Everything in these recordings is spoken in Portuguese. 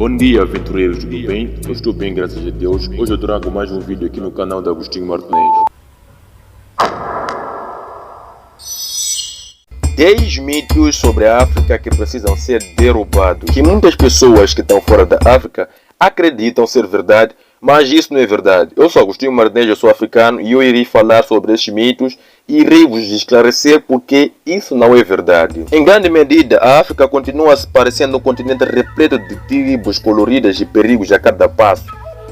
Bom dia, aventureiros, tudo bem? Eu estou bem, graças a Deus. Hoje eu trago mais um vídeo aqui no canal da Agostinho Martinez. 10 mitos sobre a África que precisam ser derrubados. Que muitas pessoas que estão fora da África acreditam ser verdade, mas isso não é verdade. Eu sou Agostinho Martinez, eu sou africano e eu irei falar sobre estes mitos e irei vos esclarecer porque isso não é verdade. Em grande medida, a África continua se parecendo um continente repleto de tribos coloridas e perigos a cada passo,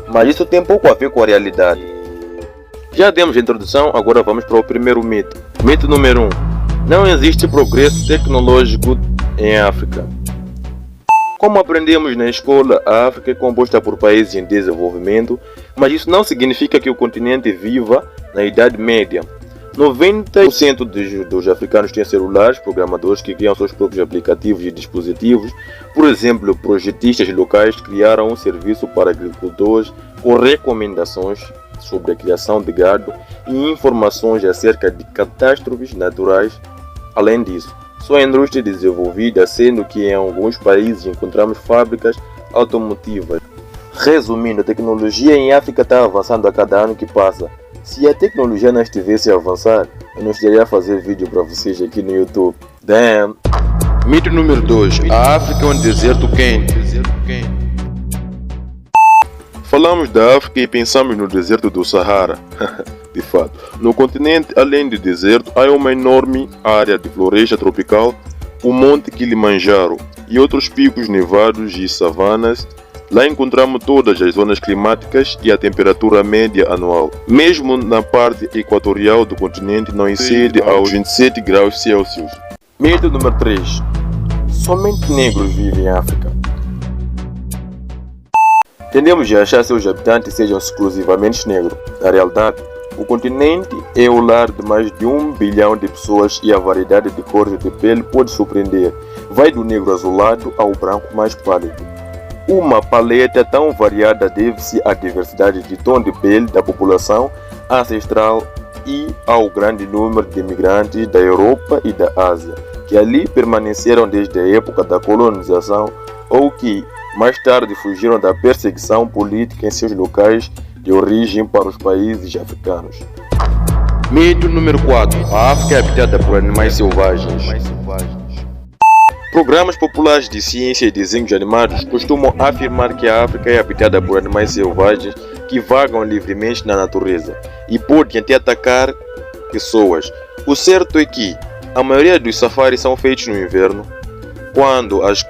mas isso tem pouco a ver com a realidade. Já demos a introdução, agora vamos para o primeiro mito. Mito número 1. Não existe progresso tecnológico em África. Como aprendemos na escola, a África é composta por países em desenvolvimento, mas isso não significa que o continente viva na Idade Média. 90% dos africanos têm celulares, programadores que criam seus próprios aplicativos e dispositivos. Por exemplo, projetistas locais criaram um serviço para agricultores com recomendações sobre a criação de gado e informações acerca de catástrofes naturais. Além disso, só a indústria desenvolvida, sendo que em alguns países encontramos fábricas automotivas. Resumindo, a tecnologia em África está avançando a cada ano que passa. Se a tecnologia não estivesse a avançar, eu não estaria a fazer vídeo para vocês aqui no YouTube. Damn! Mito número 2. A África é um deserto quente. Falamos da África e pensamos no deserto do Sahara. De fato, no continente, além do deserto, há uma enorme área de floresta tropical, o Monte Kilimanjaro e outros picos nevados e savanas. Lá encontramos todas as zonas climáticas e a temperatura média anual. Mesmo na parte equatorial do continente não excede aos 27 graus Celsius. Mito número 3. Somente negros vivem em África. Tendemos a achar que seus habitantes sejam exclusivamente negros. Na realidade, o continente é o lar de mais de 1 bilhão de pessoas e a variedade de cores de pele pode surpreender. Vai do negro azulado ao branco mais pálido. Uma paleta tão variada deve-se à diversidade de tom de pele da população ancestral e ao grande número de imigrantes da Europa e da Ásia, que ali permaneceram desde a época da colonização ou que mais tarde fugiram da perseguição política em seus locais de origem para os países africanos. Mito número 4. A África é habitada por animais selvagens. Programas populares de ciência e desenhos animados costumam afirmar que a África é habitada por animais selvagens que vagam livremente na natureza e podem até atacar pessoas. O certo é que a maioria dos safaris são feitos no inverno, quando as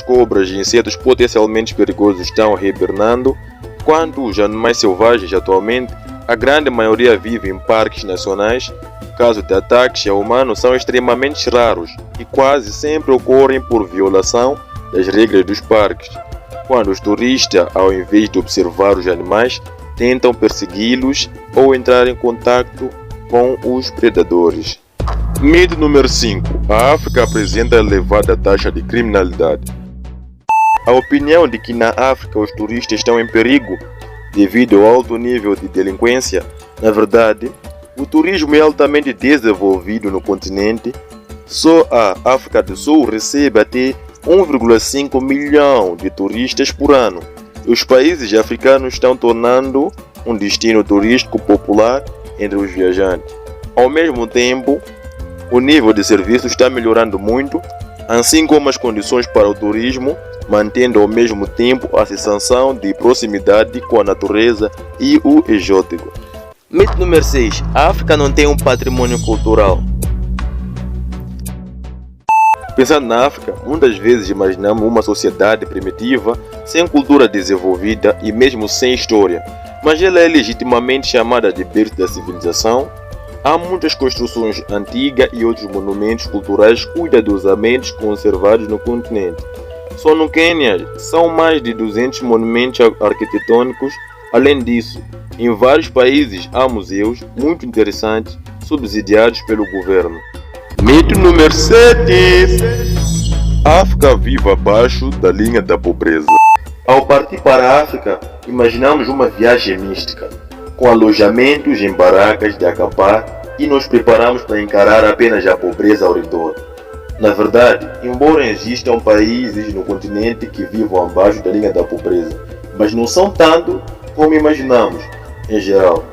cobras e insetos potencialmente perigosos estão hibernando. Quanto os animais selvagens atualmente, a grande maioria vive em parques nacionais. Casos de ataques a humanos são extremamente raros e quase sempre ocorrem por violação das regras dos parques, quando os turistas, ao invés de observar os animais, tentam persegui-los ou entrar em contato com os predadores. Mito número 5. A África apresenta elevada taxa de criminalidade. A opinião de que na África os turistas estão em perigo devido ao alto nível de delinquência, na verdade, o turismo é altamente desenvolvido no continente. Só a África do Sul recebe até 1,5 milhão de turistas por ano. Os países africanos estão tornando um destino turístico popular entre os viajantes. Ao mesmo tempo, o nível de serviço está melhorando muito, assim como as condições para o turismo, mantendo ao mesmo tempo a sensação de proximidade com a natureza e o exótico. Mito número 6. A África não tem um patrimônio cultural. Pensando na África, muitas vezes imaginamos uma sociedade primitiva, sem cultura desenvolvida e mesmo sem história, mas ela é legitimamente chamada de berço da civilização. Há muitas construções antigas e outros monumentos culturais cuidadosamente conservados no continente. Só no Quênia são mais de 200 monumentos arquitetônicos. Além disso, em vários países há museus muito interessantes subsidiados pelo governo. Mito número 7. A África vive abaixo da linha da pobreza. Ao partir para a África, imaginamos uma viagem mística, com alojamentos em barracas de acampar e nos preparamos para encarar apenas a pobreza ao redor. Na verdade, embora existam países no continente que vivam abaixo da linha da pobreza, mas não são tanto como imaginamos, em geral.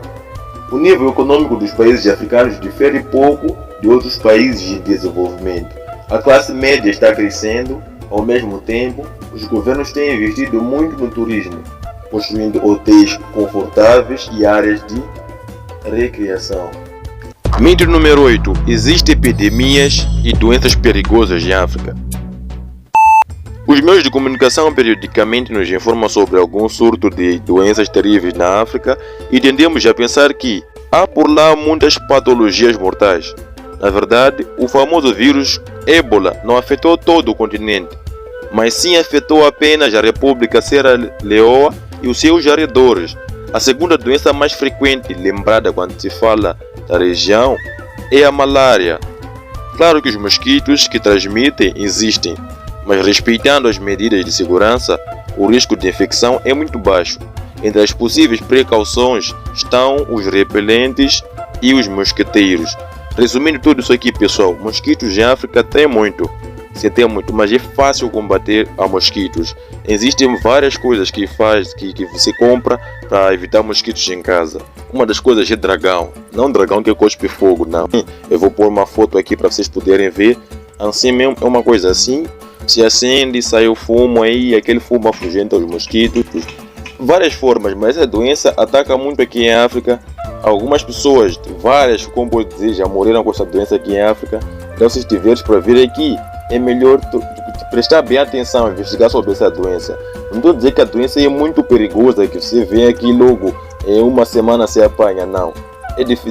O nível econômico dos países africanos difere pouco de outros países em desenvolvimento. A classe média está crescendo, ao mesmo tempo, os governos têm investido muito no turismo, construindo hotéis confortáveis e áreas de recreação. Mito número 8. Existem epidemias e doenças perigosas em África. Os meios de comunicação periodicamente nos informam sobre algum surto de doenças terríveis na África e tendemos a pensar que há por lá muitas patologias mortais. Na verdade, o famoso vírus Ébola não afetou todo o continente, mas sim afetou apenas a República Sierra Leoa e os seus arredores. A segunda doença mais frequente lembrada quando se fala da região é a malária. Claro que os mosquitos que transmitem existem, mas respeitando as medidas de segurança, o risco de infecção é muito baixo. Entre as possíveis precauções estão os repelentes e os mosquiteiros. Resumindo tudo isso aqui, pessoal, mosquitos em África tem muito, mas é fácil combater a mosquitos. Existem várias coisas que você compra para evitar mosquitos em casa. Uma das coisas é dragão, não dragão que cospe fogo, não. Eu vou pôr uma foto aqui para vocês poderem ver. Assim mesmo, é uma coisa assim, se acende, sai o fumo aí, aquele fumo afugenta os mosquitos. Várias formas, mas essa doença ataca muito aqui em África. Algumas pessoas, várias, como pode dizer, já morreram com essa doença aqui em África. Então, se estiveres para vir aqui, é melhor prestar bem atenção, investigar sobre essa doença. Não estou a dizer que a doença é muito perigosa, que você vem aqui logo em uma semana se apanha, não.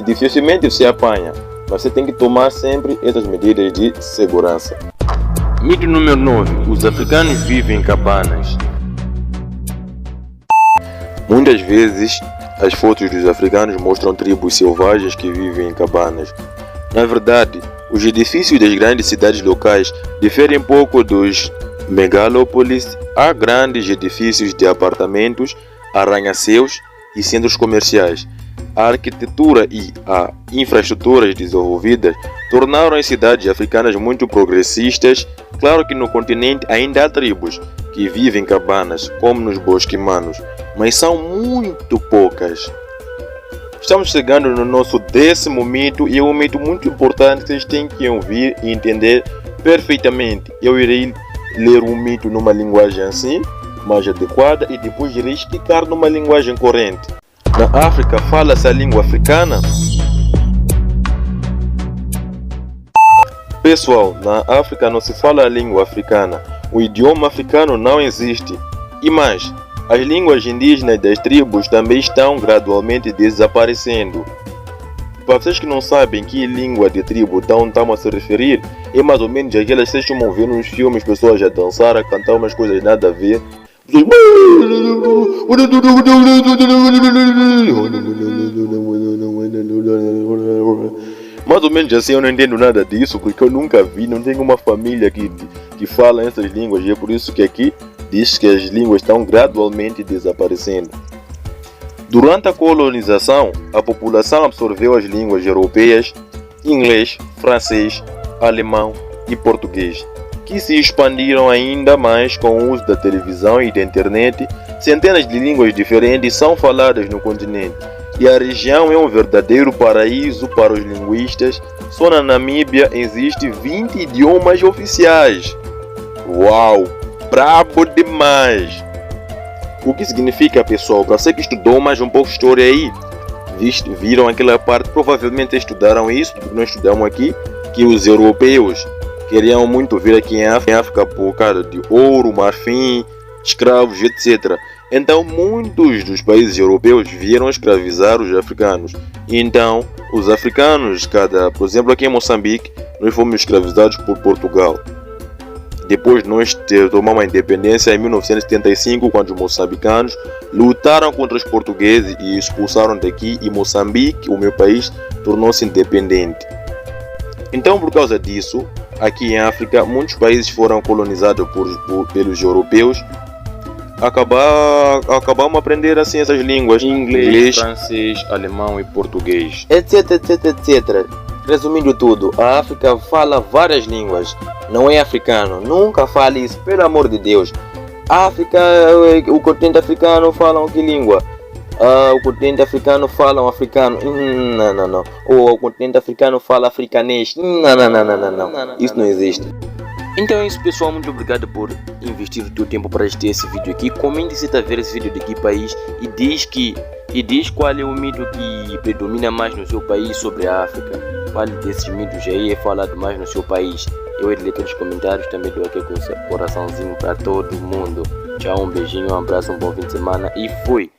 Dificilmente você apanha, mas você tem que tomar sempre essas medidas de segurança. Mito número 9. Os africanos vivem em cabanas. Muitas vezes, as fotos dos africanos mostram tribos selvagens que vivem em cabanas. Na verdade, os edifícios das grandes cidades locais diferem pouco dos megalópolis. Há grandes edifícios de apartamentos, arranha-céus e centros comerciais. A arquitetura e a infraestruturas desenvolvidas tornaram as cidades africanas muito progressistas. Claro que no continente ainda há tribos que vivem em cabanas, como nos bosquimanos, mas são muito poucas. Estamos chegando no nosso 10º mito e é um mito muito importante que vocês têm que ouvir e entender perfeitamente. Eu irei ler um mito numa linguagem assim, mais adequada, e depois irei explicar numa linguagem corrente. Na África fala-se a língua africana? Pessoal, na África não se fala a língua africana. O idioma africano não existe. E mais, as línguas indígenas das tribos também estão gradualmente desaparecendo. Para vocês que não sabem que língua de tribo estamos a se referir, é mais ou menos aquelas que vocês estão vendo nos filmes, pessoas a dançar, a cantar umas coisas nada a ver. Mais ou menos assim, eu não entendo nada disso, porque eu nunca vi, não tenho uma família que fala essas línguas, e é por isso que aqui diz que as línguas estão gradualmente desaparecendo. Durante a colonização, a população absorveu as línguas europeias, inglês, francês, alemão e português, que se expandiram ainda mais com o uso da televisão e da internet. Centenas de línguas diferentes são faladas no continente, e a região é um verdadeiro paraíso para os linguistas. Só na Namíbia existem 20 idiomas oficiais. Uau! Brabo demais! O que significa, pessoal? Para você que estudou mais um pouco de história aí, viram aquela parte, provavelmente estudaram isso, porque nós estudamos aqui, que os europeus queriam muito vir aqui em África por causa de ouro, marfim, escravos, etc. Então muitos dos países europeus vieram escravizar os africanos. Então os africanos, por exemplo aqui em Moçambique, nós fomos escravizados por Portugal. Depois nós tomamos a independência em 1975, quando os moçambicanos lutaram contra os portugueses e expulsaram daqui, e Moçambique, o meu país, tornou-se independente. Então, por causa disso, aqui em África, muitos países foram colonizados pelos europeus. Acabamos aprender assim essas línguas: inglês, francês, alemão e português, etc, etc, etc. Resumindo tudo, a África fala várias línguas. Não é africano. Nunca fale isso, pelo amor de Deus. África, o continente africano falam que língua? O continente africano fala africano. Não. Ou o continente africano fala africanês. Não. Isso não existe. Então é isso, pessoal, muito obrigado por investir o teu tempo para assistir esse vídeo aqui. Comente se está a ver esse vídeo de que país e diz qual é o mito que predomina mais no seu país sobre a África. Fale desses mitos aí, é falado mais no seu país. Eu irei ler todos os comentários, também dou aqui com o coraçãozinho para todo mundo. Tchau, um beijinho, um abraço, um bom fim de semana e fui!